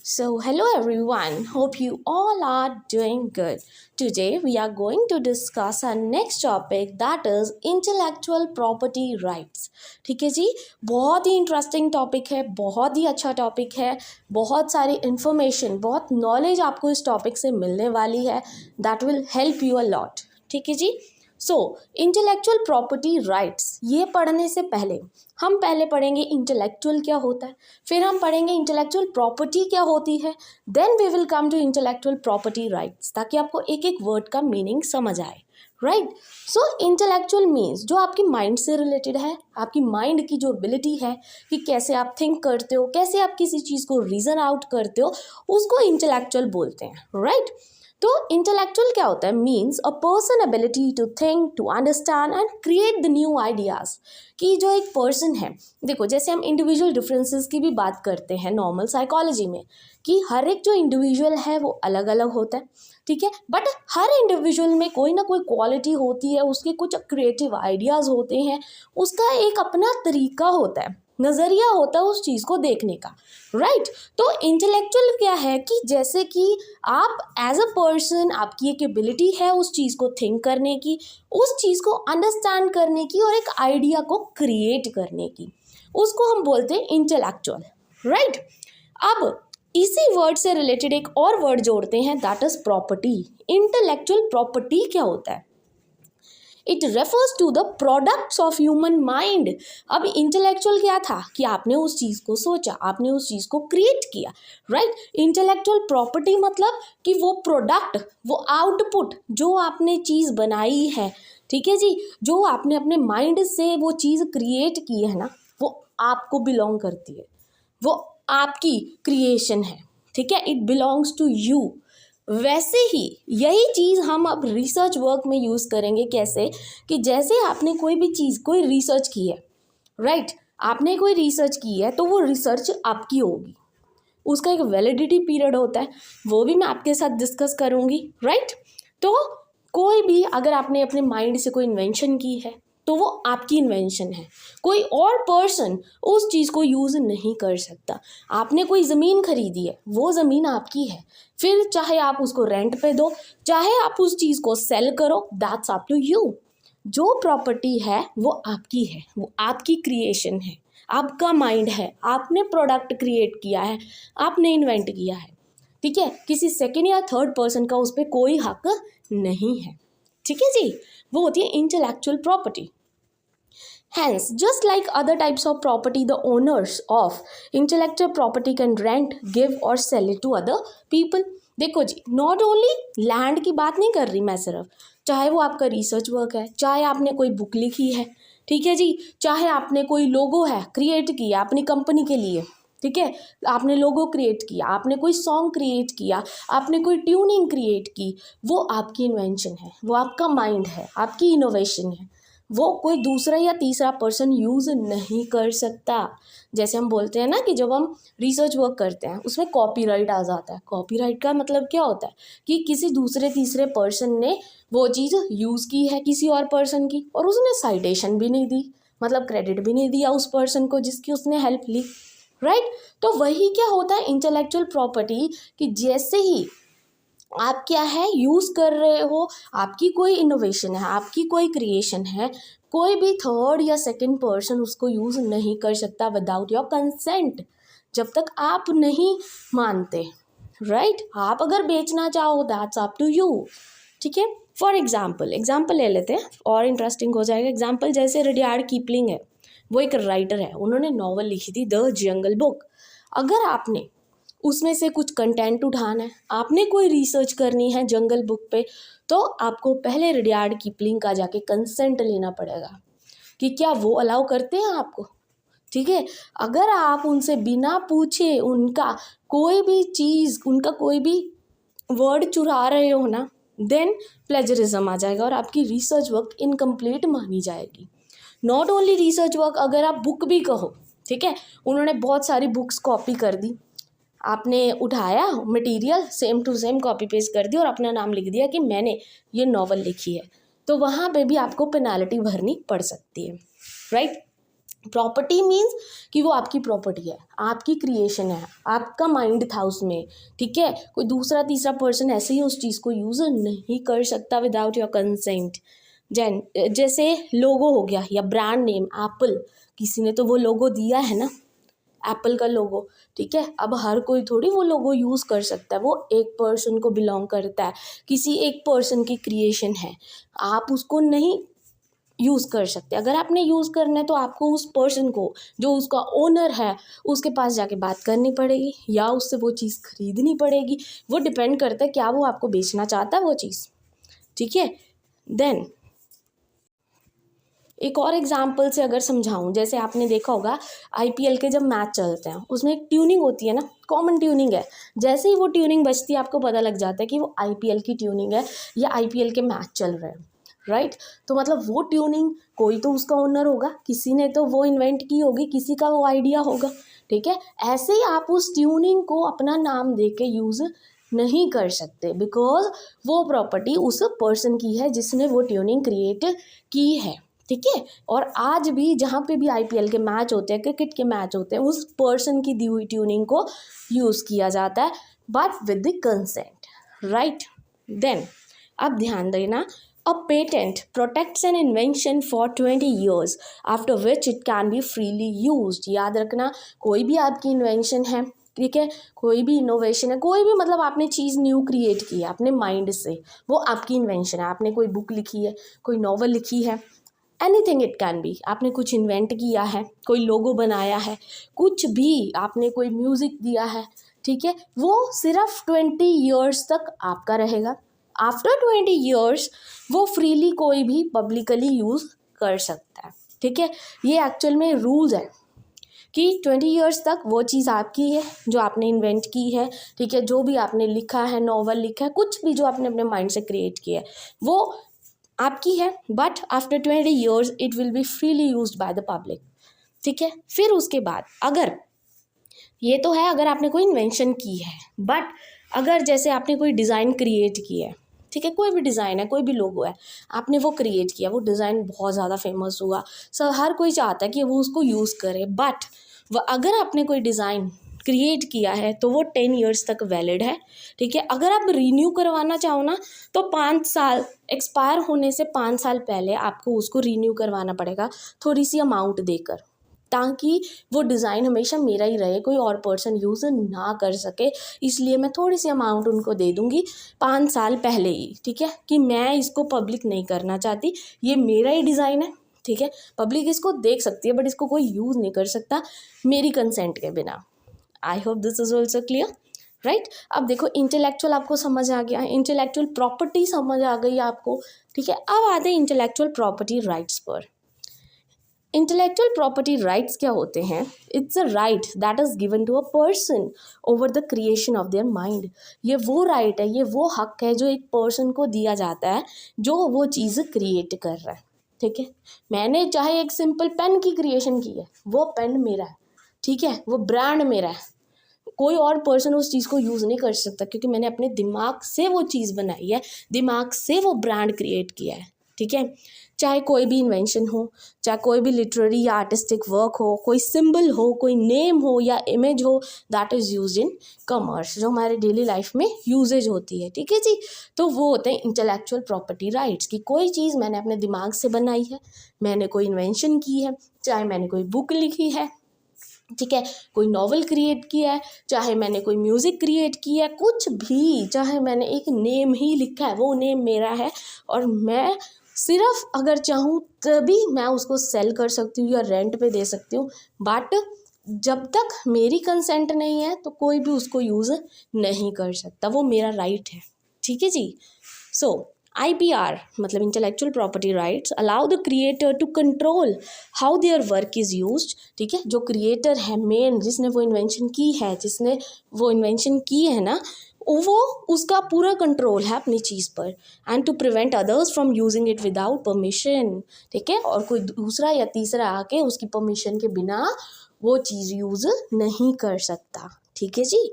So, hello everyone. Hope you all are doing good. Today, we are going to discuss our next topic that is intellectual property rights. ठीक है जी, बहुत ही interesting topic है, बहुत ही अच्छा topic है, बहुत सारी इंफॉर्मेशन, बहुत नॉलेज आपको इस टॉपिक से मिलने वाली है. That will help you a lot. ठीक है जी. सो इंटेलेक्चुअल प्रॉपर्टी राइट्स ये पढ़ने से पहले हम पहले पढ़ेंगे इंटेलेक्चुअल क्या होता है, फिर हम पढ़ेंगे इंटेलेक्चुअल प्रॉपर्टी क्या होती है, then we will come to intellectual property rights, ताकि आपको एक एक वर्ड का मीनिंग समझ आए. राइट. सो इंटेलेक्चुअल मीन्स जो आपकी माइंड से रिलेटेड है, आपकी माइंड की जो एबिलिटी है कि कैसे आप थिंक करते हो, कैसे आप किसी चीज़ को रीज़न आउट करते हो, उसको इंटेलेक्चुअल बोलते हैं. राइट. तो इंटेलेक्चुअल क्या होता है? Means a person ability to think, to understand and create the new ideas. कि जो एक पर्सन है, देखो जैसे हम इंडिविजुअल डिफरेंसेस की भी बात करते हैं नॉर्मल साइकोलॉजी में, कि हर एक जो इंडिविजुअल है वो अलग अलग होता है. ठीक है. बट हर इंडिविजुअल में कोई ना कोई क्वालिटी होती है, उसके कुछ क्रिएटिव आइडियाज़ होते हैं, उसका एक अपना तरीका होता है, नज़रिया होता है उस चीज़ को देखने का. राइट. तो इंटेलेक्चुअल क्या है कि जैसे कि आप एज अ पर्सन, आपकी एक एबिलिटी है उस चीज़ को थिंक करने की, उस चीज़ को अंडरस्टैंड करने की और एक आइडिया को क्रिएट करने की, उसको हम बोलते हैं इंटेलेक्चुअल. राइट. अब इसी वर्ड से रिलेटेड एक और वर्ड जोड़ते हैं, that is property. Intellectual property क्या होता है? It refers to the products of human mind. अब इंटेलेक्चुअल क्या था कि आपने उस चीज़ को सोचा, आपने उस चीज़ को क्रिएट किया. राइट. इंटेलेक्चुअल प्रॉपर्टी मतलब कि वो प्रोडक्ट, वो आउटपुट जो आपने चीज़ बनाई है, ठीक है जी, जो आपने अपने माइंड से वो चीज़ क्रिएट की है ना, वो आपको बिलोंग करती है, वो आपकी क्रिएशन है. ठीक है. It belongs to you. वैसे ही यही चीज़ हम अब रिसर्च वर्क में यूज़ करेंगे. कैसे? कि जैसे आपने कोई भी चीज़, कोई रिसर्च की है, राइट. आपने कोई रिसर्च की है तो वो रिसर्च आपकी होगी, उसका एक वैलिडिटी पीरियड होता है, वो भी मैं आपके साथ डिस्कस करूँगी. राइट. तो कोई भी अगर आपने अपने माइंड से कोई इन्वेंशन की है तो वो आपकी इन्वेंशन है, कोई और पर्सन उस चीज़ को यूज़ नहीं कर सकता. आपने कोई ज़मीन खरीदी है, वो ज़मीन आपकी है, फिर चाहे आप उसको रेंट पे दो, चाहे आप उस चीज़ को सेल करो, दैट्स अप टू यू. जो प्रॉपर्टी है वो आपकी है, वो आपकी क्रिएशन है, आपका माइंड है, आपने प्रोडक्ट क्रिएट किया है, आपने इन्वेंट किया है. ठीक है. किसी सेकेंड या थर्ड पर्सन का उस पर कोई हक नहीं है. ठीक है जी. वो होती है intellectual property. Hence, just like other types of property, the owners of intellectual property can rent, give or sell it to other people. देखो जी, नॉट ओनली लैंड की बात नहीं कर रही मैं सिर्फ, चाहे वो आपका रिसर्च वर्क है, चाहे आपने कोई बुक लिखी है, ठीक है जी, चाहे आपने कोई लोगो है क्रिएट किया अपनी कंपनी के लिए, ठीक है, आपने लोगो क्रिएट किया, आपने कोई सॉन्ग क्रिएट किया, आपने कोई ट्यूनिंग क्रिएट की, वो आपकी इन्वेंशन है, वो आपका माइंड है, आपकी इनोवेशन है, वो कोई दूसरा या तीसरा पर्सन यूज़ नहीं कर सकता. जैसे हम बोलते हैं ना कि जब हम रिसर्च वर्क करते हैं उसमें कॉपीराइट आ जाता है. कॉपीराइट का मतलब क्या होता है कि किसी दूसरे तीसरे पर्सन ने वो चीज़ यूज़ की है किसी और पर्सन की, और उसने साइटेशन भी नहीं दी, मतलब क्रेडिट भी नहीं दिया उस पर्सन को जिसकी उसने हेल्प ली. राइट. तो वही क्या होता है इंटेलेक्चुअल प्रॉपर्टी, कि जैसे ही आप क्या है यूज़ कर रहे हो, आपकी कोई इनोवेशन है, आपकी कोई क्रिएशन है, कोई भी थर्ड या सेकंड पर्सन उसको यूज़ नहीं कर सकता विदाउट योर कंसेंट, जब तक आप नहीं मानते. राइट. आप अगर बेचना चाहो दैट्स अप टू यू. ठीक है. फॉर एग्जाम्पल ले लेते हैं और इंटरेस्टिंग हो जाएगा. एग्जाम्पल जैसे रुडयार्ड किपलिंग है, वो एक राइटर है, उन्होंने नॉवल लिखी थी द जंगल बुक. अगर आपने उसमें से कुछ कंटेंट उठाना है, आपने कोई रिसर्च करनी है जंगल बुक पे, तो आपको पहले रुडयार्ड किपलिंग का जाके कंसेंट लेना पड़ेगा कि क्या वो अलाउ करते हैं आपको. ठीक है. अगर आप उनसे बिना पूछे उनका कोई भी चीज़, उनका कोई भी वर्ड चुरा रहे हो ना, देन प्लेजरिज्म आ जाएगा और आपकी रिसर्च वर्क इनकम्प्लीट मानी जाएगी. नॉट ओनली रिसर्च वर्क, अगर आप बुक भी कहो, ठीक है, उन्होंने बहुत सारी बुक्स कॉपी कर दी, आपने उठाया material same to same copy paste कर दी और अपना नाम लिख दिया कि मैंने ये नॉवल लिखी है, तो वहाँ पे भी आपको पेनाल्टी भरनी पड़ सकती है. राइट. प्रॉपर्टी मीन्स कि वो आपकी प्रॉपर्टी है, आपकी क्रिएशन है, आपका माइंड था उसमें, ठीक है। कोई दूसरा तीसरा पर्सन ऐसे ही उस चीज़ को यूज़ नहीं कर सकता विदाउट योर कंसेंट। जैसे लोगो हो गया या ब्रांड नेम एप्पल, किसी ने तो वो लोगो दिया है ना, एप्पल का लोगो, ठीक है। अब हर कोई थोड़ी वो लोगो यूज़ कर सकता है, वो एक पर्सन को बिलोंग करता है, किसी एक पर्सन की क्रिएशन है, आप उसको नहीं यूज़ कर सकते। अगर आपने यूज़ करना है तो आपको उस पर्सन को, जो उसका ओनर है, उसके पास जाके बात करनी पड़ेगी या उससे वो चीज़ खरीदनी पड़ेगी। वो डिपेंड करता है क्या वो आपको बेचना चाहता है वो चीज़, ठीक है। देन एक और एग्जाम्पल से अगर समझाऊं, जैसे आपने देखा होगा आईपीएल के जब मैच चलते हैं उसमें एक ट्यूनिंग होती है ना, कॉमन ट्यूनिंग है। जैसे ही वो ट्यूनिंग बजती है आपको पता लग जाता है कि वो आईपीएल की ट्यूनिंग है या आईपीएल के मैच चल रहे हैं, राइट। तो मतलब वो ट्यूनिंग कोई तो उसका ओनर होगा, किसी ने तो वो इन्वेंट की होगी, किसी का वो आइडिया होगा, ठीक है। ऐसे ही आप उस ट्यूनिंग को अपना नाम दे के यूज़ नहीं कर सकते, बिकॉज वो प्रॉपर्टी उस पर्सन की है जिसने वो ट्यूनिंग क्रिएट की है, ठीक है। और आज भी जहाँ पे भी आईपीएल के मैच होते हैं, क्रिकेट के मैच होते हैं, उस पर्सन की दी हुई ट्यूनिंग को यूज़ किया जाता है, but with the consent, right. Then अब ध्यान देना, a patent protects an invention for 20 years after which it can be freely used। याद रखना, कोई भी आपकी इन्वेंशन है, ठीक है, कोई भी इनोवेशन है, कोई भी मतलब आपने चीज़ न्यू क्रिएट की है अपने माइंड से, वो आपकी इन्वेंशन है। आपने कोई बुक लिखी है, कोई नॉवल लिखी है, एनीथिंग इट कैन बी, आपने कुछ इन्वेंट किया है, कोई लोगो बनाया है, कुछ भी आपने कोई म्यूज़िक दिया है, ठीक है, वो सिर्फ 20 ईयर्स तक आपका रहेगा। आफ्टर 20 ईयर्स वो फ्रीली कोई भी पब्लिकली यूज़ कर सकता है, ठीक है। ये एक्चुअल में रूल्स है कि 20 ईयर्स तक वो चीज़ आपकी है जो आपने इन्वेंट की है, ठीक है। जो भी आपने लिखा है, नॉवल लिखा है, कुछ भी जो आपने अपने माइंड से क्रिएट किया है, वो आपकी है, but after 20 years it will be freely used by the public, ठीक है। फिर उसके बाद अगर ये तो है अगर आपने कोई इन्वेंशन की है, बट अगर जैसे आपने कोई डिज़ाइन क्रिएट की है, ठीक है, कोई भी डिज़ाइन है, कोई भी लोगो है, आपने वो क्रिएट किया, वो डिज़ाइन बहुत ज़्यादा फेमस हुआ, सब हर कोई चाहता है कि वो उसको यूज़ करे, बट अगर आपने कोई डिज़ाइन क्रिएट किया है तो वो 10 ईयर्स तक वैलिड है, ठीक है। अगर आप रीन्यू करवाना चाहो ना तो 5 साल एक्सपायर होने से 5 साल पहले आपको उसको रीन्यू करवाना पड़ेगा, थोड़ी सी अमाउंट देकर, ताकि वो डिज़ाइन हमेशा मेरा ही रहे, कोई और पर्सन यूज़ ना कर सके। इसलिए मैं थोड़ी सी अमाउंट उनको दे दूँगी 5 साल पहले ही, ठीक है, कि मैं इसको पब्लिक नहीं करना चाहती, ये मेरा ही डिज़ाइन है, ठीक है। पब्लिक इसको देख सकती है बट इसको कोई यूज़ नहीं कर सकता मेरी कंसेंट के बिना। I hope this is also clear, right. अब देखो इंटेलेक्चुअल आपको समझ आ गया, इंटेलेक्चुअल प्रॉपर्टी समझ आ गई आपको, ठीक है। अब आते हैं इंटेलेक्चुअल प्रॉपर्टी राइट्स पर। इंटेलेक्चुअल प्रॉपर्टी राइट्स क्या होते हैं? It's a right that is given to a person over the creation of their mind. ये वो राइट है, ये वो हक है जो एक पर्सन को दिया जाता है जो वो चीज़ क्रिएट कर रहा है, ठीक है। मैंने चाहे एक सिंपल पेन की क्रिएशन की है, वो पेन मेरा है, ठीक है, वो ब्रांड मेरा है, कोई और पर्सन उस चीज़ को यूज़ नहीं कर सकता क्योंकि मैंने अपने दिमाग से वो चीज़ बनाई है, दिमाग से वो ब्रांड क्रिएट किया है, ठीक है। चाहे कोई भी इन्वेंशन हो, चाहे कोई भी लिटरेरी या आर्टिस्टिक वर्क हो, कोई सिंबल हो, कोई नेम हो या इमेज हो that is used in commerce, जो हमारे डेली लाइफ में यूजेज होती है, ठीक है जी। तो वो होते हैं इंटेलेक्चुअल प्रॉपर्टी राइट्स कि कोई चीज़ मैंने अपने दिमाग से बनाई है, मैंने कोई इन्वेंशन की है, चाहे मैंने कोई बुक लिखी है, ठीक है, कोई नॉवल क्रिएट किया है, चाहे मैंने कोई म्यूज़िक क्रिएट किया है, कुछ भी, चाहे मैंने एक नेम ही लिखा है, वो नेम मेरा है और मैं सिर्फ अगर चाहूँ तभी मैं उसको सेल कर सकती हूँ या रेंट पे दे सकती हूँ, बट जब तक मेरी कंसेंट नहीं है तो कोई भी उसको यूज़ नहीं कर सकता, वो मेरा राइट है, ठीक है जी। सो IPR मतलब intellectual property rights allow the creator to control how their work is used, ठीक है। जो क्रिएटर है मेन, जिसने वो इन्वेंशन की है, जिसने वो इन्वेंशन की है ना, वो उसका पूरा कंट्रोल है अपनी चीज़ पर, and to prevent others from using it without permission, ठीक है। और कोई दूसरा या तीसरा आके उसकी परमिशन के बिना वो चीज़ यूज़ नहीं कर सकता, ठीक है जी।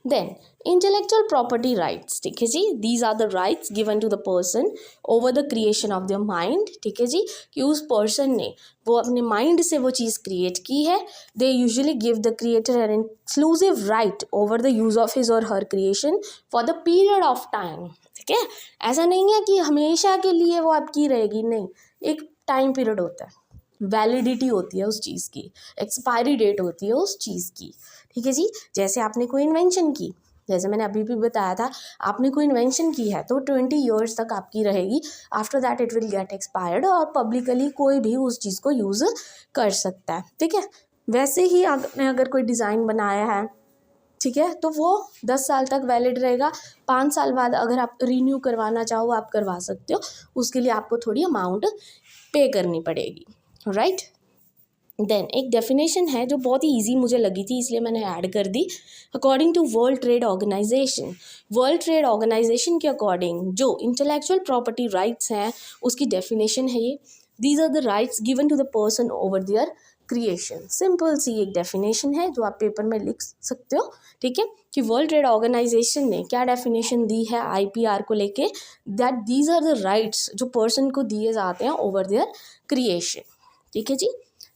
देन इंटेलेक्चुअल प्रॉपर्टी राइट्स, ठीक है जी, these are the rights given to the person over the creation of the mind, ठीक है जी, कि उस पर्सन ने वो अपने माइंड से वो चीज़ क्रिएट की है. They usually give the creator an exclusive right over the use of his और her creation for the period of time. ठीक है, ऐसा नहीं है कि हमेशा के लिए वो आपकी रहेगी, नहीं, एक टाइम पीरियड होता है, वैलिडिटी होती है उस चीज़ की, एक्सपायरी डेट होती है उस चीज़ की. ठीक है जी, जैसे आपने कोई इन्वेंशन की, जैसे मैंने अभी भी बताया था, आपने कोई इन्वेंशन की है तो 20 ईयर्स तक आपकी रहेगी. After that it will get expired और पब्लिकली कोई भी उस चीज़ को यूज़ कर सकता है. ठीक है, वैसे ही आपने अगर कोई डिज़ाइन बनाया है, ठीक है, तो वो 10 साल तक वैलिड रहेगा. 5 साल बाद अगर आप रीन्यू करवाना चाहो आप करवा सकते हो, उसके लिए आपको थोड़ी अमाउंट पे करनी पड़ेगी. राइट, देन एक डेफिनेशन है जो बहुत ही ईजी मुझे लगी थी इसलिए मैंने ऐड कर दी. According to world trade organization के अकॉर्डिंग जो इंटेलेक्चुअल प्रॉपर्टी राइट्स हैं उसकी डेफिनेशन है ये. These are the rights given to the person over their creation. Simple सी एक डेफिनेशन है जो आप पेपर में लिख सकते हो. ठीक है, कि वर्ल्ड ट्रेड ऑर्गेनाइजेशन ने क्या डेफिनेशन दी है IPR को लेके, that these are the rights जो पर्सन को दिए जाते हैं ओवर देयर क्रिएशन. ठीक है जी,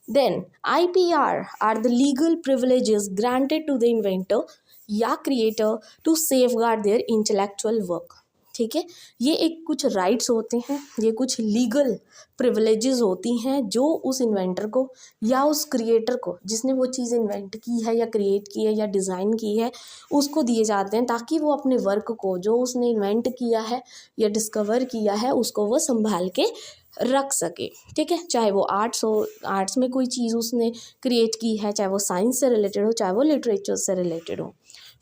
then IPR are the legal privileges granted to the inventor या creator to safeguard their intellectual work. ठीक है, ये एक कुछ राइट्स होते हैं, ये कुछ लीगल प्रिविलेजेस होती हैं जो उस इन्वेंटर को या उस क्रिएटर को जिसने वो चीज़ इन्वेंट की है या क्रिएट की है या डिज़ाइन की है उसको दिए जाते हैं, ताकि वो अपने वर्क को जो उसने इन्वेंट किया है या डिस्कवर किया है उसको वो संभाल के रख सके. ठीक है, चाहे वो आर्ट्स हो, आर्ट्स में कोई चीज़ उसने क्रिएट की है, चाहे वो साइंस से रिलेटेड हो, चाहे वो लिटरेचर से रिलेटेड हो,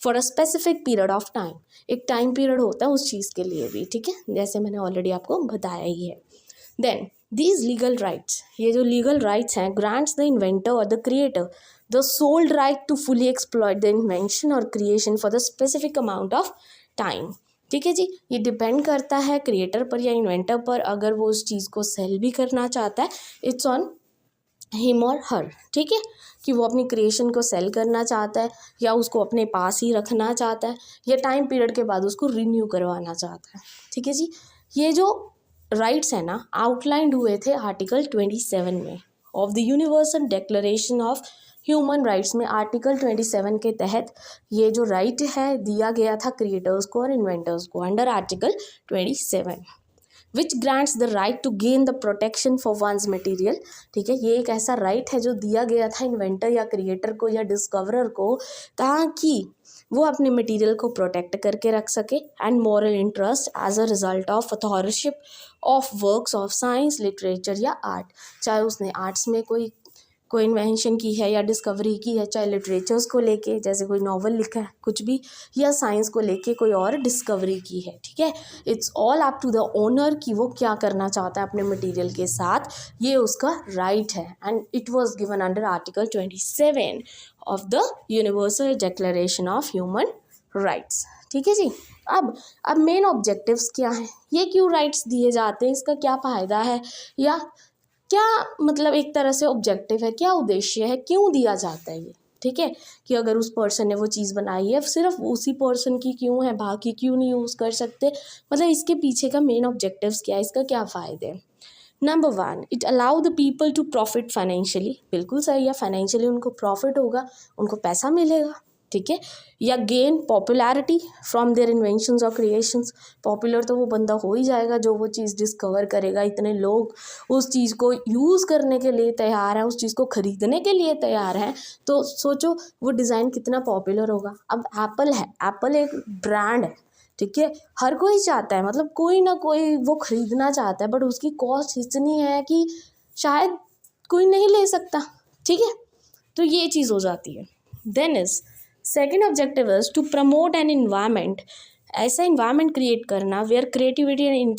for a specific period of time. एक टाइम पीरियड होता है उस चीज़ के लिए भी. ठीक है, जैसे मैंने ऑलरेडी आपको बताया ही है. देन दीज लीगल राइट्स, ये जो लीगल राइट्स हैं, ग्रांट्स द इन्वेंटर और the creator the sole right to fully exploit the invention और creation for the specific amount of time. ठीक है जी, ये डिपेंड करता है क्रिएटर पर या इन्वेंटर पर. अगर वो उस चीज़ को सेल भी करना चाहता है, इट्स ऑन हिम और हर. ठीक है, कि वो अपनी क्रिएशन को सेल करना चाहता है या उसको अपने पास ही रखना चाहता है या टाइम पीरियड के बाद उसको रिन्यू करवाना चाहता है. ठीक है जी, ये जो राइट्स है ना आउटलाइंड हुए थे आर्टिकल 27 में of the universal declaration of human rights में. आर्टिकल 27 के तहत ये जो राइट है दिया गया था क्रिएटर्स को और इन्वेंटर्स को under article 27, which grants the right to gain the protection for one's material. ठीक है, ये एक ऐसा राइट है जो दिया गया था इन्वेंटर या क्रिएटर को या डिस्कवरर को, ताकि वो अपने मटेरियल को प्रोटेक्ट करके रख सके and moral interest as a result of authorship of works of science, literature या आर्ट. चाहे उसने आर्ट्स में कोई इन्वेंशन की है या डिस्कवरी की है, चाहे लिटरेचर्स को लेके जैसे कोई नॉवल लिखा है कुछ भी, या साइंस को लेके कोई और डिस्कवरी की है. ठीक है, it's all up to the owner कि वो क्या करना चाहता है अपने मटेरियल के साथ, ये उसका राइट है. And it was given under article 27 of the universal declaration of human rights. ठीक है जी, अब मेन ऑब्जेक्टिव्स क्या हैं, ये क्यों राइट्स दिए जाते हैं, इसका क्या फ़ायदा है या क्या मतलब एक तरह से ऑब्जेक्टिव है, क्या उद्देश्य है, क्यों दिया जाता है ये. ठीक है, कि अगर उस पर्सन ने वो चीज़ बनाई है सिर्फ उसी पर्सन की क्यों है, बाकी क्यों नहीं यूज़ कर सकते, मतलब इसके पीछे का मेन ऑब्जेक्टिव्स क्या है, इसका क्या फ़ायदे हैं. Number 1, it allow the people to profit financially. बिल्कुल सही है, फाइनेंशियली उनको प्रॉफिट होगा, उनको पैसा मिलेगा. ठीक है, या gain popularity from their inventions और क्रिएशंस. पॉपुलर तो वो बंदा हो ही जाएगा जो वो चीज़ डिस्कवर करेगा, इतने लोग उस चीज़ को यूज़ करने के लिए तैयार हैं, उस चीज़ को ख़रीदने के लिए तैयार हैं, तो सोचो वो डिज़ाइन कितना पॉपुलर होगा. अब एप्पल है, एप्पल एक ब्रांड है. ठीक है, हर कोई चाहता है, मतलब कोई ना कोई वो ख़रीदना चाहता है, बट उसकी कॉस्ट इतनी है कि शायद कोई नहीं ले सकता. ठीक है, तो ये चीज़ हो जाती है. Then is second objective is to promote an environment, ऐसा इन्वायरमेंट क्रिएट करना where creativity and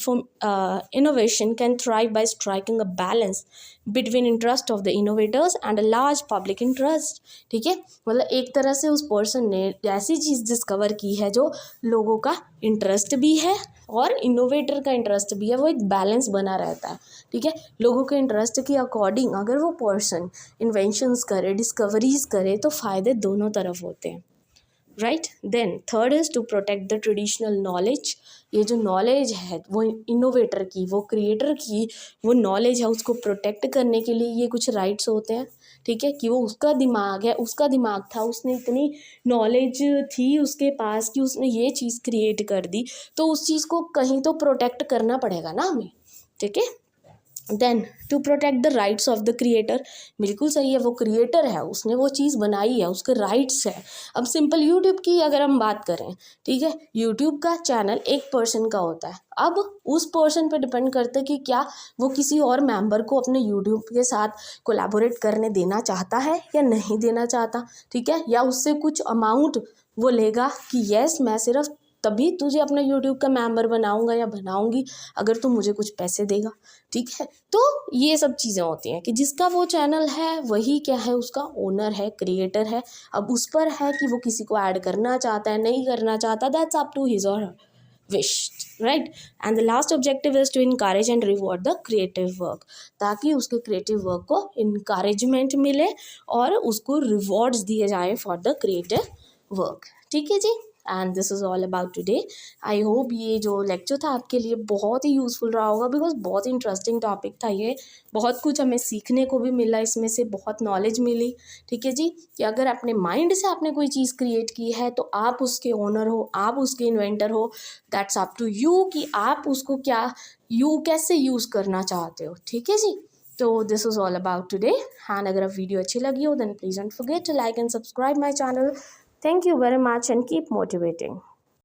innovation can thrive by striking a balance between interest of the innovators and a large public interest. ठीक है, मतलब एक तरह से उस person ने ऐसी चीज़ डिस्कवर की है जो लोगों का इंटरेस्ट भी है और इनोवेटर का इंटरेस्ट भी है, वो एक बैलेंस बना रहता है. ठीक है, लोगों के इंटरेस्ट के अकॉर्डिंग अगर वो पर्सन इन्वेंशंस करे, डिस्कवरीज करे, तो फ़ायदे दोनों तरफ होते हैं. Right. Then third is to protect the traditional knowledge. ये जो नॉलेज है वो इनोवेटर की, वो क्रिएटर की वो नॉलेज है, उसको प्रोटेक्ट करने के लिए ये कुछ राइट्स होते हैं। ठीक है, कि वो उसका दिमाग है, उसका दिमाग था, उसने इतनी नॉलेज थी उसके पास कि उसने ये चीज़ क्रिएट कर दी, तो उस चीज़ को कहीं तो प्रोटेक्ट करना पड़ेगा ना हमें। ठीक है। Then to protect the rights of the creator. बिल्कुल सही है, वो क्रिएटर है, उसने वो चीज़ बनाई है, उसके राइट्स है। अब सिंपल यूट्यूब की अगर हम बात करें, ठीक है, यूट्यूब का चैनल एक पर्सन का होता है। अब उस पर्सन पे डिपेंड करता है कि क्या वो किसी और मेंबर को अपने यूट्यूब के साथ कोलैबोरेट करने देना चाहता है या नहीं देना चाहता। ठीक है, या उससे कुछ अमाउंट वो लेगा कि यस मैं सिर्फ तभी तुझे अपना यूट्यूब का मेंबर बनाऊंगा या बनाऊंगी अगर तू मुझे कुछ पैसे देगा। ठीक है, तो ये सब चीज़ें होती हैं कि जिसका वो चैनल है वही क्या है, उसका ओनर है, क्रिएटर है। अब उस पर है कि वो किसी को ऐड करना चाहता है नहीं करना चाहता, दैट्स अप टू हिज और wish, right. And the last objective is to encourage and reward the creative work, ताकि उसके क्रिएटिव वर्क को इनकरेजमेंट मिले और उसको रिवॉर्ड्स दिए जाए फॉर द क्रिएटिव वर्क। ठीक है जी, and this is all about today. I hope ये जो लेक्चर था आपके लिए बहुत ही यूज़फुल रहा होगा, बिकॉज बहुत ही इंटरेस्टिंग टॉपिक था ये। बहुत कुछ हमें सीखने को भी मिला, इसमें से बहुत नॉलेज मिली। ठीक है जी, कि अगर अपने माइंड से आपने कोई चीज़ क्रिएट की है तो आप उसके ओनर हो, आप उसके इन्वेंटर हो। दैट्स अप टू यू कि आप उसको क्या कैसे यूज़ करना चाहते हो। ठीक है जी, तो this is all about today. एंड अगर आप वीडियो अच्छी लगी हो then please don't forget to like and subscribe my channel. Thank you very much and keep motivating.